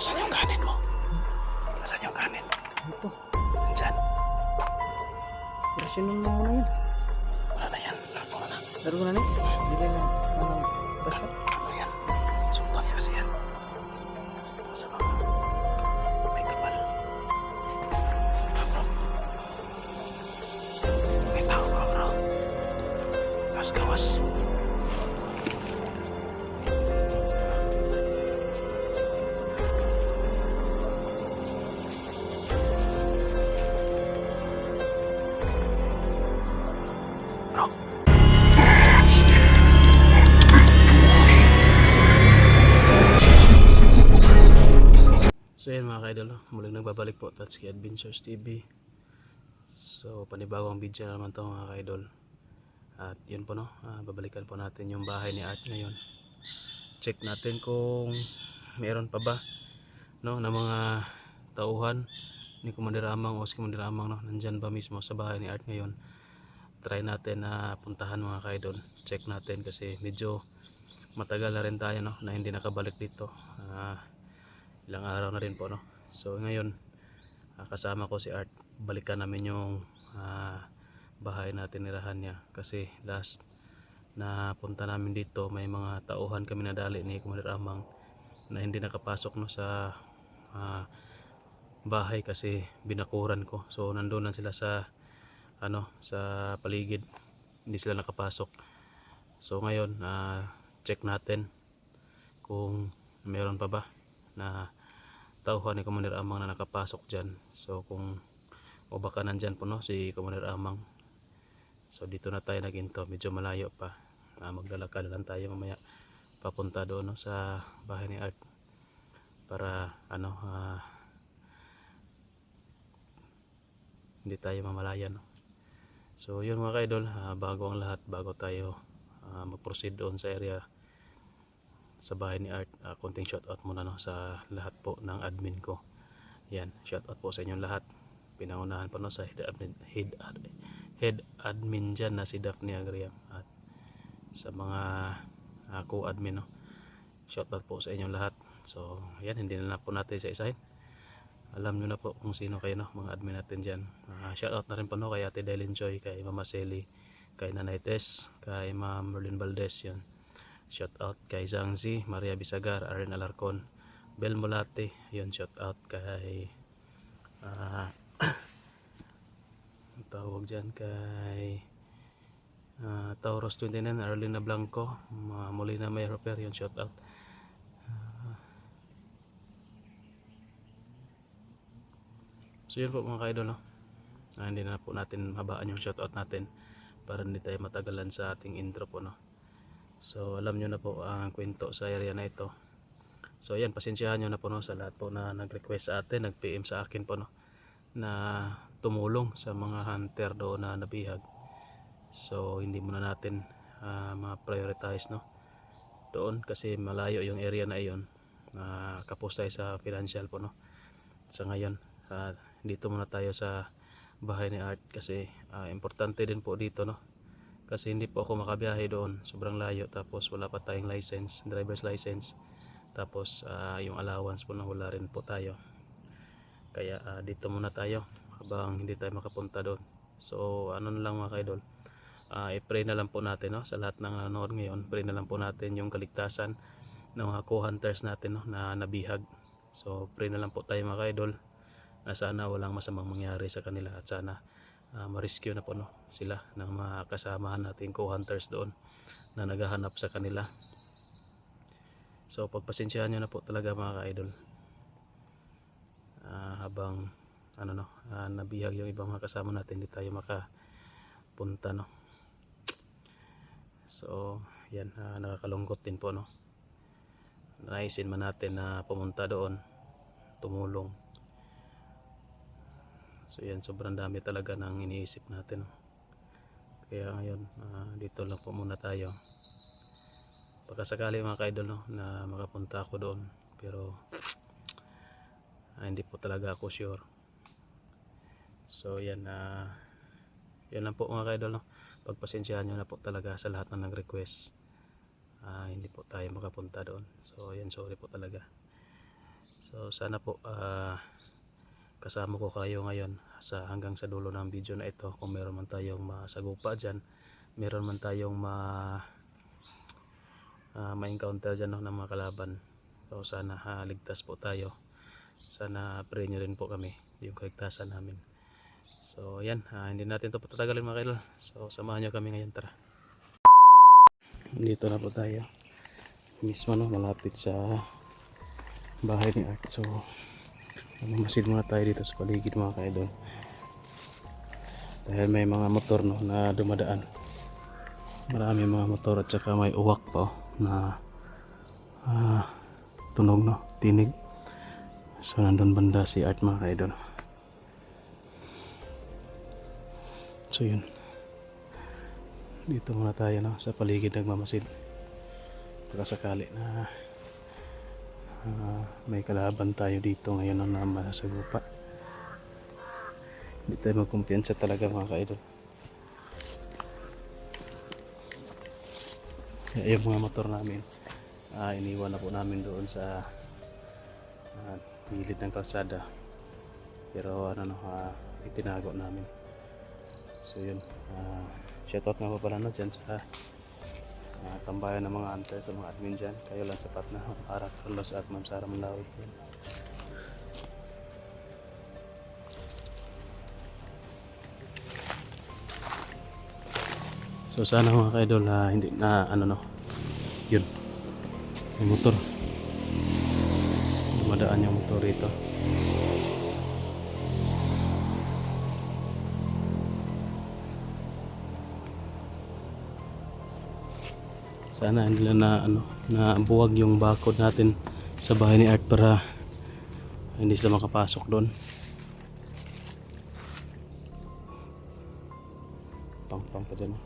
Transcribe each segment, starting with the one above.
Saan yung kanin mo? Saan yung kanin? Ito. Diyan. Presyonin mo muna yan. Wala na yan. Lago na na. Laro na na. Bigay na. Anong presyo? Ano yan? Sumpang yan kasi yan. Sa mga may kapal. Bro. May tao bro. Gawas-gawas. Bro. So yan mga ka-idol, muling nagbabalik po Tatsuki Adventures TV. So panibagong video na naman to mga ka-idol. At yun po no, babalikan po natin yung bahay ni Art ngayon. Check natin kung meron pa ba no, na mga tauhan ni Commander Amang o si Commander Amang no, nandyan ba mismo sa bahay ni Art ngayon. Try natin na puntahan mga ka-idol. Check natin kasi medyo matagal na rin tayo no, na hindi nakabalik dito. Ilang araw na rin po no. So ngayon kasama ko si Art, balikan namin yung bahay na tinirahan niya kasi last na punta namin dito may mga tauhan kami nadali ni Commander Amang na hindi nakapasok no sa bahay kasi binakuran ko. So nandoon lang sila sa sa paligid, hindi sila nakapasok. So ngayon check natin kung meron pa ba na tauhan ni Commander Amang na nakapasok dyan. So kung o baka nandyan po no si Commander Amang. So dito na tayo naginto, medyo malayo pa. Maglalakad lang tayo mamaya papunta doon no, sa bahay ni Art para hindi tayo mamalayan no. So yun mga ka-idol, bago ang lahat, bago tayo mag-proceed doon sa area sa bahay ni Art, konting shoutout muna no sa lahat po ng admin ko. Yan, shoutout po sa inyong lahat. Pinangunahan po no sa head admin dyan na si Daphne Agriam at sa mga co-admin no. Shoutout po sa inyong lahat. So yan, hindi na po natin isa-isahin. Alam nyo na po kung sino kayo no, mga admin natin dyan. Shoutout na rin po no kay Ate Dylan Joy, kay Mama Selly, kay Nanay Tess, kay Ma'am Merlin Valdez yun. Shoutout kay Zangzi, Maria Bisagar, Aren Alarcon, Bel Molate yun. Shoutout kay tawag dyan kay Tauros 29, Arlena Blanco, Molina May Roper yun. Shoutout. So yun po mga ka-idol no? Hindi na po natin habaan yung shoutout natin para hindi tayo matagalan sa ating intro po no. So alam nyo na po ang kwento sa area na ito. So ayan, pasensyahan nyo na po no, sa lahat po na nag-request sa atin, nag-PM sa akin po no, na tumulong sa mga hunter doon na nabihag. So hindi muna natin ma-prioritize no doon kasi malayo yung area na iyon. Kapos tayo sa financial po no. Sa ngayon dito muna tayo sa bahay ni Art kasi importante din po dito no. Kasi hindi po ako makabiyahe doon, sobrang layo, tapos wala pa tayong license, driver's license, tapos yung allowance po na wala rin po tayo, kaya dito muna tayo habang hindi tayo makapunta doon. So ano na lang mga ka-idol, i-pray na lang po natin no, sa lahat ng nanonood ngayon, pray na lang po natin yung kaligtasan ng mga co-hunters natin no, na nabihag. So pray na lang po tayo mga ka-idol na sana walang masamang mangyari sa kanila at sana ma-rescue na po no sila ng mga kasamahan natin co-hunters doon na naghahanap sa kanila. So pagpasensyahan nyo na po talaga mga ka-idol habang nabihag yung ibang mga kasama natin, hindi tayo makapunta no. So yan, nakakalungkot din po no, naisin man natin na pumunta doon tumulong. So yan, sobrang dami talaga ng iniisip natin no? Kaya ngayon dito lang po muna tayo, pagkasakali mga ka-idol no, na makapunta ako doon, pero hindi po talaga ako sure. So yan, yan lang po mga ka-idol no, pagpasensyahan nyo na po talaga sa lahat na nag-request. Hindi po tayo makapunta doon. So yan, sorry po talaga. So sana po kasama ko kayo ngayon sa hanggang sa dulo ng video na ito. Kung meron man tayong masagupa dyan, meron man tayong ma-encounter dyan, no, ng mga kalaban. So sana ligtas po tayo. Sana pray nyo rin po kami yung kaligtasan namin. So yan, hindi natin ito patatagalin mga kaidol. So samahan nyo kami ngayon, tara. Dito na po tayo mismo, no, malapit sa bahay ni Art. So mamasid muna tayo dito sa paligid mga kaidol, dahil may mga motor, no, na dumadaan. Marami mga motor at saka may uwak pa, oh, na tunog, no, tinig. So nandun banda si Art mga kaidol. So yun, dito muna tayo, no, sa paligid nagmamasid baka sakali na may kalaban tayo dito ngayon, no, na masasagupa. Hindi tayo magkumpiyansa talaga mga kaidol. Yung mga motor namin iniwan na po namin doon sa gilid ng kalsada, pero itinago namin. So yun, shoutout nga po pala, no, dyan sa tambayan ng mga hunter, sa mga admin dyan. Kayo lang sapat na, para Carlos at Ma'am Sara Manlawig dyan. So sana mga kaidol hindi na yun, yung motor, dumadaan yung motor rito. Sana hindi na buwag yung bakod natin sa bahay ni Art para hindi sila makapasok doon. Pang pa dyan.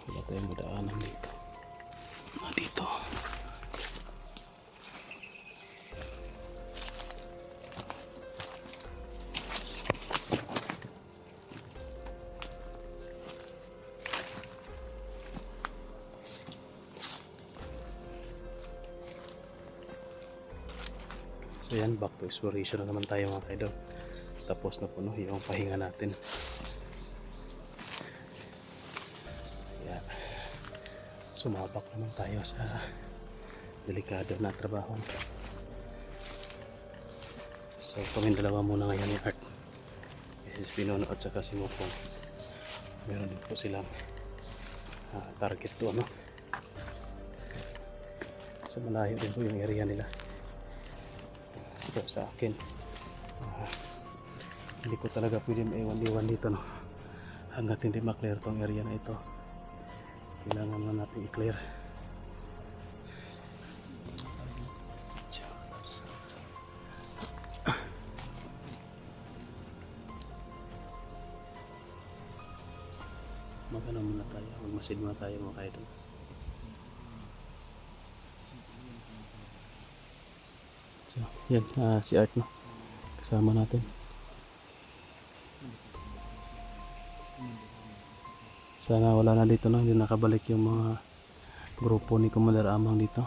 Wala tayong madaanan dito. Dito. So yan, back to exploration na naman tayo mga kaidol. Tapos na po, no, yung pahinga natin. Kaya sumabak naman tayo sa delikado na trabaho. So kami dalawa muna ngayon ni Art. This is Pinono at saka si Mokong. Meron din po silang target to, no? Sa malayo din po yung area nila. So sa akin, hindi ko talaga pwede maiwan-iwan dito, no, hanggat hindi maklear tong area na ito. Kailangan na natin i-clear. Magano muna tayo, magmasid muna tayo mga kaidol. So yan, si Art, no, kasama natin. Sana wala na dito, no, hindi nakabalik yung mga grupo ni Commander Amang dito.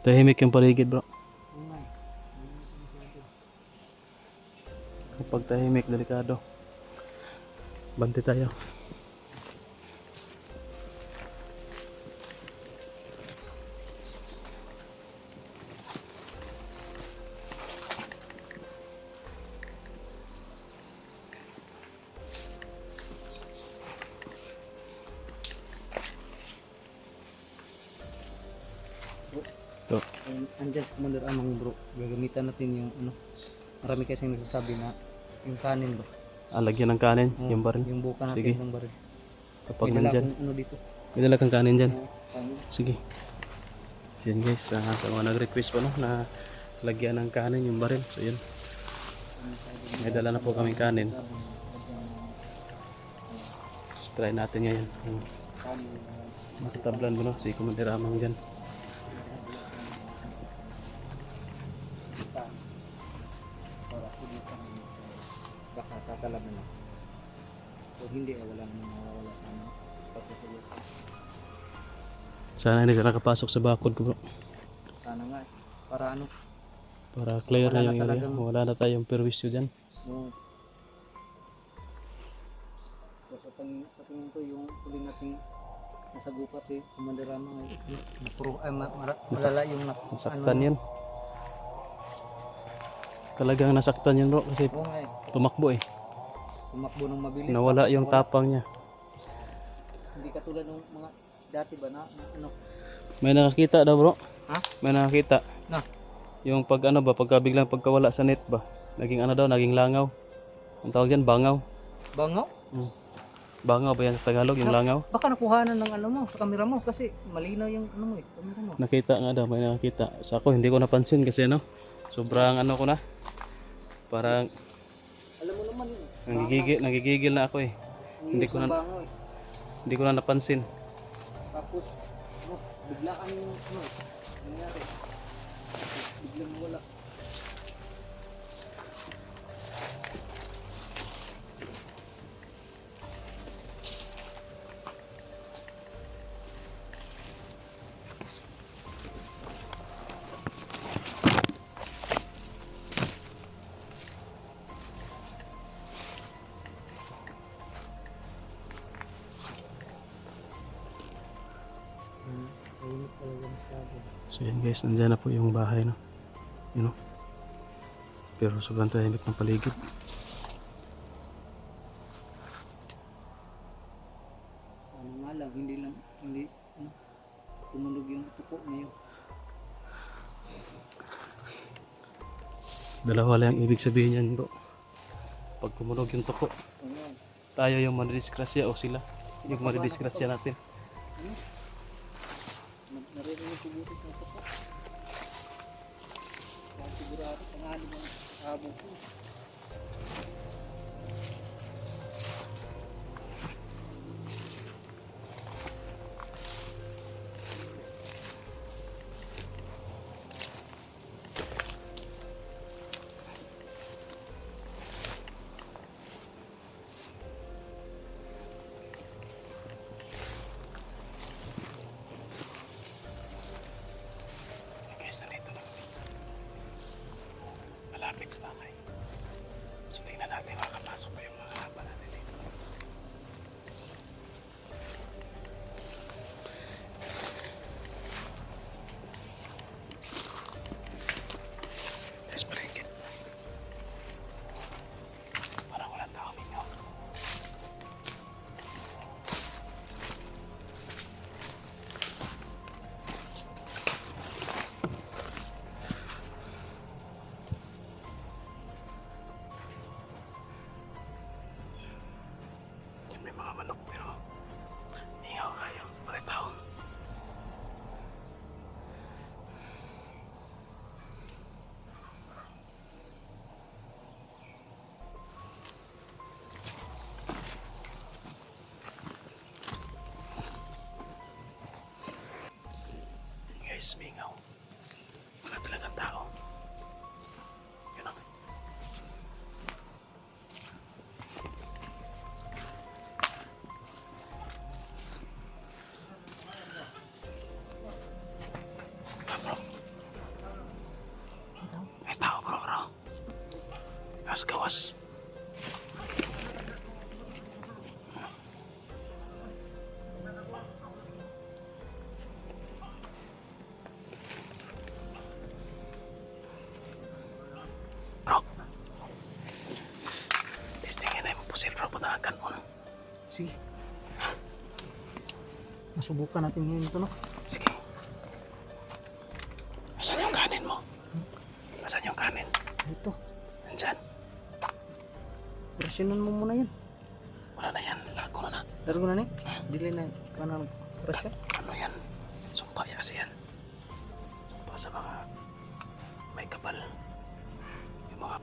Tahimik yung paligid, bro. Kapag tahimik, delikado. Bante tayo. So, Andyan sa Commander Amang, bro. Gagamitan natin yung marami kasi nagsasabi na yung kanin, bro. lagyan ng kanin, Oo, yung baril. yung buka natin. Sige. Yung baril. Kapag May dala nandyan, akong dito. may dala kang kanin dyan. Kanin. Sige. Yan guys, sa mga nag-request pa, no, na lagyan ng kanin yung baril. So yun, may dala na po kaming kanin. Try natin ngayon. Matatablan mo, no, si Commander Amang dyan. kalaban na. So hindi wala namang mawawala sa amin. Pagkatulog. Sana hindi ka nakapasok sa bakod ko bro. Sana nga para ano. Para clear Wala na yung na area. talagang- Wala na tayong perwisyo dyan. No. So, sa tingin ko yung huli nating nasagupa si Commander Rama malala yung Nasaktan yun. Talagang nasaktan yun bro kasi Oo nga eh. tumakbo eh. Tumakbo ng mabilis. Nawala yung tapang niya. Hindi katulad ng mga dati ba na ano. May nakakita daw bro. Ha? May nakakita. Na. Yung pag ano ba, pagka biglang pagkawala sa net ba. Naging ano daw, naging langaw. Ang tawag dyan, bangaw. Bangaw? Bangaw ba yan sa Tagalog, yung langaw? Baka nakuhanan ng ano mo sa kamera mo kasi malinaw yung ano mo eh, kamera mo. Nakita nga daw, may nakakita. Sa ako, hindi ko napansin kasi ano, sobrang ano ko na. Parang Alam mo naman yun. nagigigil na ako eh. Hindi ko na- bangaw eh. Hindi ko na napansin. Tapos ano, biglaan yung ano, nangyari. Biglang wala. So yan guys, nandyan na po yung bahay no. You know. Pero sobrang tahimik ng paligid. Ano nga lang, hindi ano, tumunog yung tuko niya yun. Dalawa lang ang ibig sabihin yan bro. Pag kumunog yung tuko, Ano, tayo yung madidisgrasya o sila yung madidisgrasya natin. naririnig ko butis ng tuko. Kaya sigurado, tangali mo habong ko. Guys, nandito na kami. Malapit sa bahay. So tingnan natin makakapasok pa yung mga haba natin dito. Guys, paligid. Parang walang tao ninyo. Yan may mga manok pero hingaw kayo. Bakit tao? Guys, mingaw. Wala talagang tao. Yun ang bro. May tao bro. Gawas gawas. Bro. Tistingin na yung pusil bro. Patahakan mo. Sige. Masubukan natin ngayon ito, no? Sige. Asan yung kanin mo? Asan yung kanin? Ito. Nandyan. Presyonan mo muna yun. Wala na yan. Lago na na. Laro ko na ni. Dili na kanang presyo. Ano yan? Sumpa kasi yan. Sumpa sa mga may kapal. Yung mga